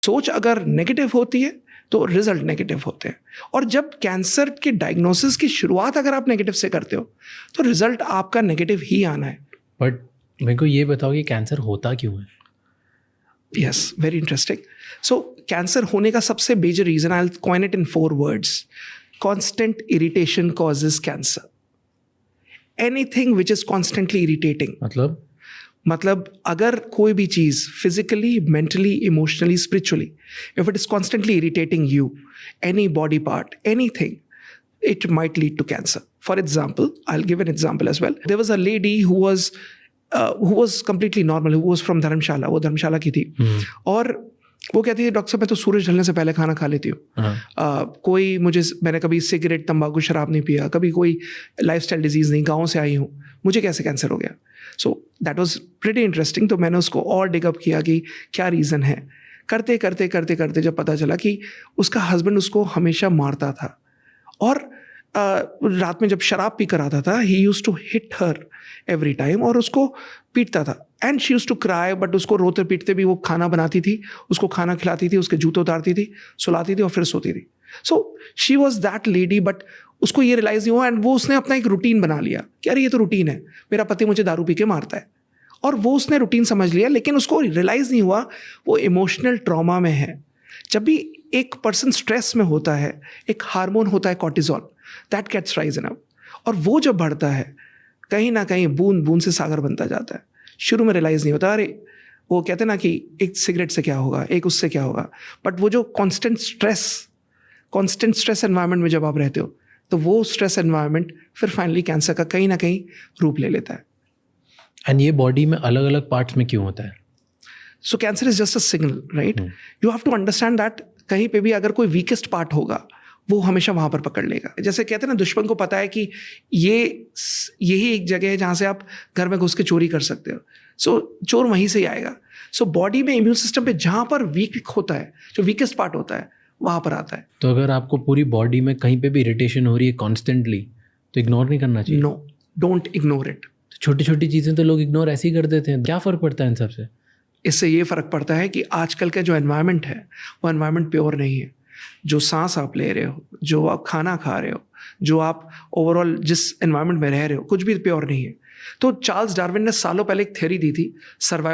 सोच अगर नेगेटिव होती है तो रिजल्ट नेगेटिव होते हैं। और जब कैंसर के डायग्नोसिस की शुरुआत अगर आप नेगेटिव से करते हो तो रिजल्ट आपका नेगेटिव ही आना है। बट मेरे को ये बताओ कि कैंसर होता क्यों है? Yes, very interesting. So cancer होने का सबसे major reason, I will coin it in 4 words. Constant irritation causes cancer. Anything which is constantly irritating. मतलब अगर कोई भी चीज़ physically, mentally, emotionally, spiritually, if it is constantly irritating you, any body part, anything, it might lead to cancer. For example, I'll give an example as well. There was a lady who was completely normal, who was from धर्मशाला, वो धर्मशाला की थी, और वो कहती है doctor साहब मैं तो सूरज ढलने से पहले खाना खा लेती हूँ, मैंने कभी सिगरेट, तंबाकू, शराब नहीं पिया, कभी कोई लाइफस्टाइल डिजीज़ नहीं, गाँव से आई हूँ, मुझे कैसे कैंसर हो गया? So that was pretty interesting. तो मैंने उसको और डिगअप किया कि क्या रीज़न है। करते करते जब पता चला कि उसका हस्बैंड उसको हमेशा मारता था, और रात में जब शराब पी कर आता था, he use to hit her every time, और उसको पीटता था, and she use to cry, but उसको रोते पीटते भी वो खाना बनाती थी, उसको खाना खिलाती थी, उसके जूते उतारती थी, सुलाती थी और फिर सोती थी। So she was that lady, but उसको ये रियलाइज नहीं हुआ, एंड वो उसने अपना एक रूटीन बना लिया कि अरे ये तो रूटीन है, मेरा पति मुझे दारू पी के मारता है, और वो उसने रूटीन समझ लिया, लेकिन उसको रियलाइज नहीं हुआ वो इमोशनल ट्रॉमा में है। जब भी एक पर्सन स्ट्रेस में होता है, एक हार्मोन होता है cortisol, that gets risen up, और वो जब बढ़ता है कहीं ना कहीं बूंद बूंद से सागर बनता जाता है। शुरू में रियलाइज नहीं होता, अरे वो कहते हैं ना कि एक सिगरेट से क्या होगा, एक उससे क्या होगा, बट वो जो कांस्टेंट स्ट्रेस एनवायरनमेंट में जब आप रहते हो, तो वो स्ट्रेस एनवायरनमेंट फिर फाइनली कैंसर का कहीं ना कहीं रूप ले लेता है। एंड ये बॉडी में अलग अलग पार्ट्स में क्यों होता है? So cancer is just a signal, right? You have to understand that कहीं पे भी अगर कोई वीकेस्ट पार्ट होगा, वो हमेशा वहाँ पर पकड़ लेगा। जैसे कहते हैं ना, दुश्मन को पता है कि यही एक जगह है जहाँ से आप घर में घुस के चोरी कर सकते हो, सो चोर वहीं से ही आएगा। सो बॉडी में इम्यून सिस्टम पे जहाँ पर वीक होता है, जो वीकेस्ट पार्ट होता है, वहाँ पर आता है। तो अगर आपको पूरी बॉडी में कहीं पे भी इरिटेशन हो रही है कॉन्स्टेंटली, तो इग्नोर नहीं करना चाहिए? No, don't ignore it. छोटी छोटी चीज़ें तो लोग इग्नोर ऐसे ही कर देते हैं, क्या फ़र्क पड़ता है इन सबसे? इससे ये फ़र्क पड़ता है कि आजकल का जो एनवायरनमेंट है, वो एनवायरनमेंट प्योर नहीं है। जो सांस आप ले रहे हो, जो आप खाना खा रहे हो, जो आप ओवरऑल जिस एनवायरनमेंट में रह रहे हो, कुछ भी प्योर नहीं है। तो चार्ल्स डार्विन ने सालों पहले एक थ्योरी दी थी, सर्वाइवल